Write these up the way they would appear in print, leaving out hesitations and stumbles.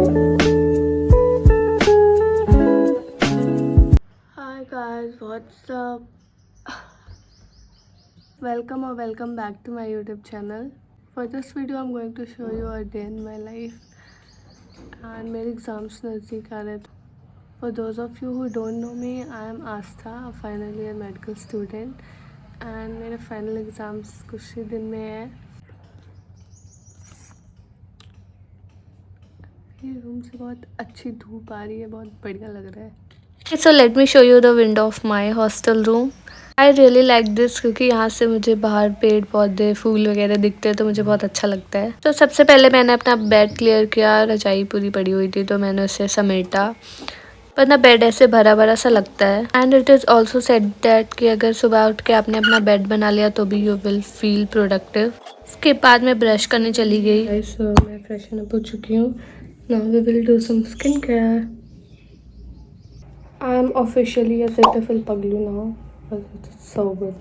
Hi guys, what's up? Welcome or welcome back to my YouTube channel. For this video I'm going to show you a day in my life and मेरे exams नज़दीक आ रहे थे. For those of you who don't know me, I am Astha, a final year medical student and मेरे final exams कुछ ही दिन में है. ये रूम से बहुत अच्छी धूप आ रही है, बहुत बढ़िया लग रहा है. So let me show you the window of my hostel room. I really like this क्योंकि यहाँ से मुझे बाहर पेड़ पौधे फूल वगैरह दिखते हैं तो मुझे बहुत अच्छा लगता है. तो सबसे पहले मैंने अपना बेड क्लियर किया. रजाई पूरी पड़ी हुई थी तो मैंने उसे समेटा, पर ना बेड ऐसे भरा भरा सा लगता है. And it is also said that कि अगर सुबह उठ के आपने अपना बेड बना लिया तो भी यू विल फील प्रोडक्टिव. उसके बाद मैं ब्रश करने चली गई. So मैं फ्रेशन अप हो चुकी हूँ. Now we will do some skincare. I am officially a Cetaphil Paglu now. It's so good.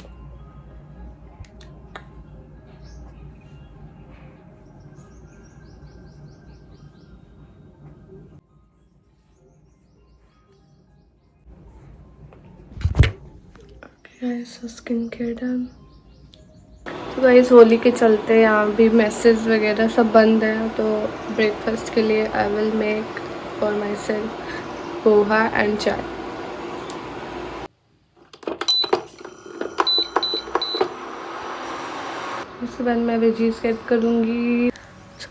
Okay guys, so skincare done. तो गाइस होली के चलते यहाँ भी मैसेज वगैरह सब बंद है, तो ब्रेकफास्ट के लिए I will make for my self poha and चाय. उसके बाद मैं वेजीज कट करूँगी.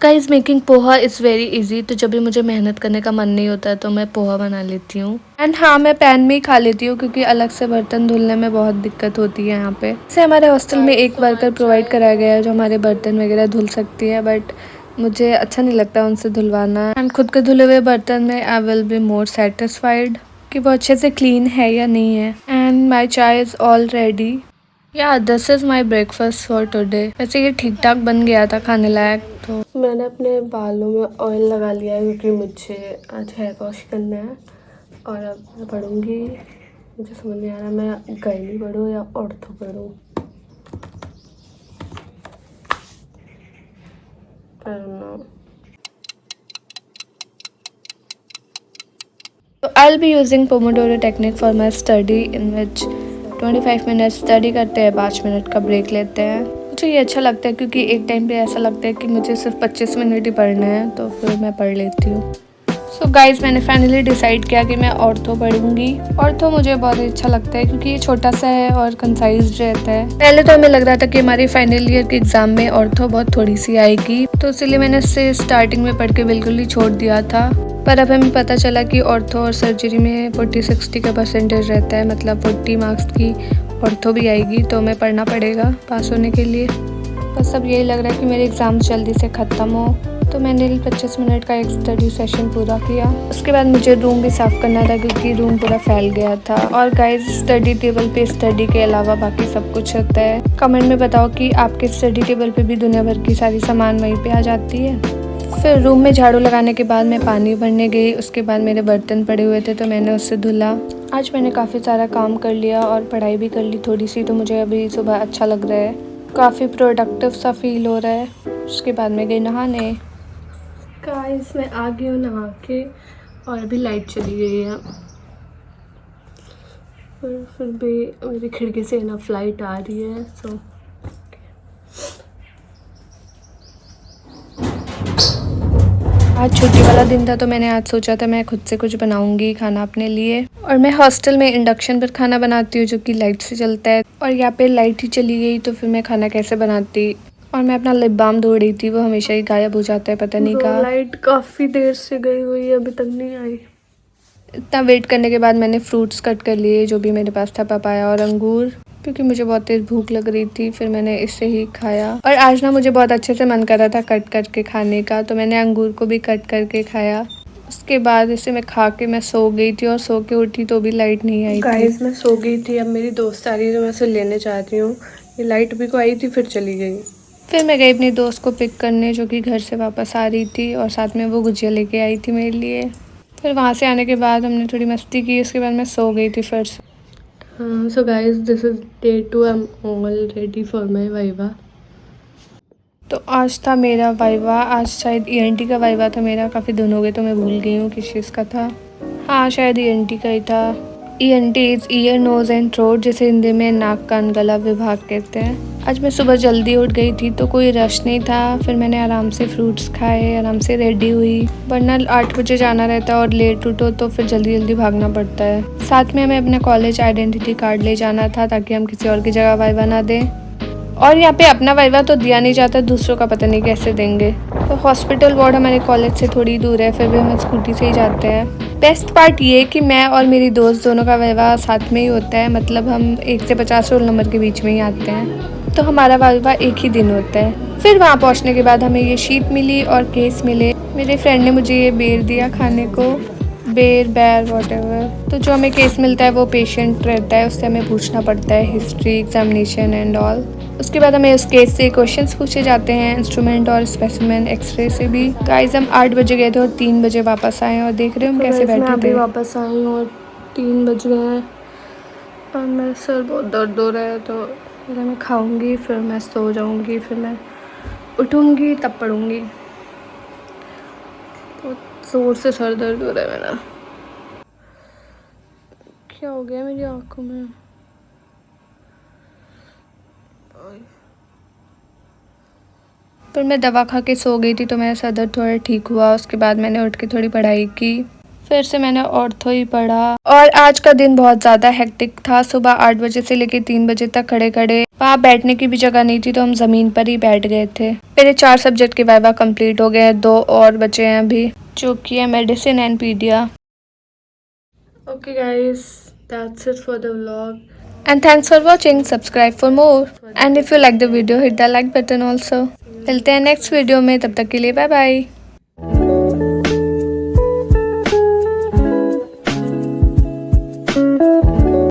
Guys making poha is very easy. तो जब भी मुझे मेहनत करने का मन नहीं होता है तो मैं पोहा बना लेती हूँ. एंड हाँ, मैं पैन में ही खा लेती हूँ क्योंकि अलग से बर्तन धुलने में बहुत दिक्कत होती है यहाँ पे. जैसे हमारे हॉस्टल में एक वर्कर प्रोवाइड कराया गया है जो हमारे बर्तन वगैरह धुल सकती है, बट मुझे अच्छा नहीं लगता उनसे धुलवाना. एंड खुद के धुले हुए बर्तन में I will be more satisfied कि वो अच्छे से क्लीन है या नहीं है. एंड माई चाय इज़ ऑल रेडी. या this is my breakfast for today. वैसे ये ठीक ठाक बन गया था खाने लायक. तो मैंने अपने बालों में ऑयल लगा लिया है क्योंकि मुझे आज हेयर वॉश करना है. और अब मैं पढ़ूँगी. मुझे समझ नहीं आ रहा मैं गायनी पढ़ूँ या ortho पढ़ूँ. I don't know. So I'll be using Pomodoro technique for my study in which 25 minute study करते हैं, 5 मिनट का ब्रेक लेते हैं. मुझे ये अच्छा लगता है क्योंकि एक टाइम पे ऐसा लगता है कि मुझे सिर्फ 25 मिनट ही पढ़ना है तो फिर मैं पढ़ लेती हूँ. सो गाइज मैंने फाइनली डिसाइड किया कि मैं ऑर्थो पढ़ूंगी. ऑर्थो मुझे बहुत अच्छा लगता है क्योंकि ये छोटा सा है और कंसाइज रहता है. पहले तो हमें लग रहा था कि हमारी फाइनल ईयर के एग्जाम में ऑर्थो बहुत थोड़ी सी आएगी, तो इसलिए मैंने इससे स्टार्टिंग में पढ़ के बिल्कुल ही छोड़ दिया था. पर अब हमें पता चला कि ऑर्थो और सर्जरी में 40-60 का परसेंटेज रहता है, मतलब 40 मार्क्स की ऑर्थो भी आएगी. तो हमें पढ़ना पड़ेगा पास होने के लिए. बस अब यही लग रहा है कि मेरे एग्ज़ाम्स जल्दी से ख़त्म हो. तो मैंने 25 मिनट का एक स्टडी सेशन पूरा किया. उसके बाद मुझे रूम भी साफ़ करना था क्योंकि रूम पूरा फैल गया था. और गाइस स्टडी टेबल पे स्टडी के अलावा बाकी सब कुछ होता है. कमेंट में बताओ कि आपके स्टडी टेबल पे भी दुनिया भर की सारी सामान वहीं पे आ जाती है. फिर रूम में झाड़ू लगाने के बाद मैं पानी भरने गई. उसके बाद मेरे बर्तन पड़े हुए थे तो मैंने उससे धुला. आज मैंने काफ़ी सारा काम कर लिया और पढ़ाई भी कर ली थोड़ी सी, तो मुझे अभी सुबह अच्छा लग रहा है. काफ़ी प्रोडक्टिव सा फील हो रहा है. उसके बाद मैं गई नहाने. गाइस मैं आ गई हूँ नहा के और अभी लाइट चली गई है. पर फिर भी मेरी खिड़की से ना फ्लाइट आ रही है. सो आज छुट्टी वाला दिन था तो मैंने आज सोचा था मैं खुद से कुछ बनाऊंगी खाना अपने लिए. और मैं हॉस्टल में इंडक्शन पर खाना बनाती हूँ जो कि लाइट से चलता है. और यहाँ पे लाइट ही चली गई तो फिर मैं खाना कैसे बनाती. और मैं अपना लिप बाम धो रही थी, वो हमेशा ही गायब हो जाता है, पता नहीं कहाँ. लाइट काफ़ी देर से गई हुई है, अभी तक नहीं आई. इतना वेट करने के बाद मैंने फ्रूट्स कट कर लिए जो भी मेरे पास था, पपाया और अंगूर, क्योंकि मुझे बहुत तेज़ भूख लग रही थी. फिर मैंने इससे ही खाया. और आज ना मुझे बहुत अच्छे से मन कर रहा था कट करके खाने का, तो मैंने अंगूर को भी कट करके खाया. उसके बाद इसे मैं खा के मैं सो गई थी और सो के उठी तो भी लाइट नहीं आई थी. गाइस मैं सो गई थी. अब मेरी दोस्त आ रही है तो मैं उसे लेने चाहती हूँ. ये लाइट भी को आई थी फिर चली गई. फिर मैं गई अपनी दोस्त को पिक करने जो कि घर से वापस आ रही थी, और साथ में वो गुजिया लेके आई थी मेरे लिए. फिर वहाँ से आने के बाद हमने थोड़ी मस्ती की. उसके बाद मैं सो गई थी फिर से. So guys, this is day 2. I'm all ready for my viva. तो आज था मेरा वाइवा, आज शायद ENT का वाइवा था मेरा, काफ़ी दिन हो गए तो मैं भूल गई हूँ किस चीज़ का था। हाँ शायद ENT का ही था। ENT is ear nose and throat, जिसे हिंदी में नाक कान गला विभाग कहते हैं। आज मैं सुबह जल्दी उठ गई थी तो कोई रश नहीं था, फिर मैंने आराम से फ्रूट्स खाए, आराम से रेडी हुई, वरना 8 बजे जाना रहता है और लेट उठो तो फिर जल्दी जल्दी भागना पड़ता है। साथ में हमें अपने कॉलेज आइडेंटिटी कार्ड ले जाना था ताकि हम किसी और की जगह वाइवा ना दें, और यहाँ पे अपना वाइवा तो दिया नहीं जाता, दूसरों का पता नहीं कैसे देंगे। तो हॉस्पिटल वार्ड हमारे कॉलेज से थोड़ी दूर है, फिर भी हम स्कूटी से ही जाते हैं। बेस्ट पार्ट ये कि मैं और मेरी दोस्त दोनों का वाइवा साथ में ही होता है, मतलब हम 1 से 50 रोल नंबर के बीच में ही आते हैं, तो हमारा वाइवा एक ही दिन होता है। फिर वहाँ पहुँचने के बाद हमें ये शीट मिली और केस मिले। मेरे फ्रेंड ने मुझे ये बेर दिया खाने को, बेर बैर वॉटेवर। तो जो हमें केस मिलता है वो पेशेंट रहता है, उससे हमें पूछना पड़ता है हिस्ट्री, एग्जामिनेशन एंड ऑल। उसके बाद हमें उस केस से क्वेश्चंस पूछे जाते हैं, इंस्ट्रूमेंट और स्पेसिमेन एक्सरे से भी। गाइस हम 8 बजे गए थे और 3 बजे वापस आए, और देख रहे हो हम कैसे बैठे थे। वापस आई हूँ और 3 बज गए हैं और मेरा सर बहुत दर्द हो रहा है, तो फिर मैं खाऊंगी, फिर मैं सो जाऊंगी, फिर मैं उठूंगी तब पढ़ूंगी। बहुत ज़ोर से सर दर्द हो रहा है मेरा। क्या हो गया मेरी आँखों में? फिर मैं दवा खा के सो गई थी तो मेरा सर दर्द थोड़ा ठीक हुआ। उसके बाद मैंने उठ के थोड़ी पढ़ाई की, फिर से मैंने ऑर्थो ही पढ़ा। और आज का दिन बहुत ज़्यादा हेक्टिक था। सुबह 8 बजे से लेकर 3 बजे तक खड़े खड़े, वहाँ बैठने की भी जगह नहीं थी तो हम ज़मीन पर ही बैठ गए थे। मेरे 4 सब्जेक्ट के वाइवा कंप्लीट हो गए हैं, 2 और बचे हैं अभी, जो कि है medicine and pedia. Okay guys, that's it for the vlog. And thanks for watching. Subscribe for more. And if you like the video, hit the like button also. मिलते हैं नेक्स्ट वीडियो में, तब तक के लिए बाय बाय।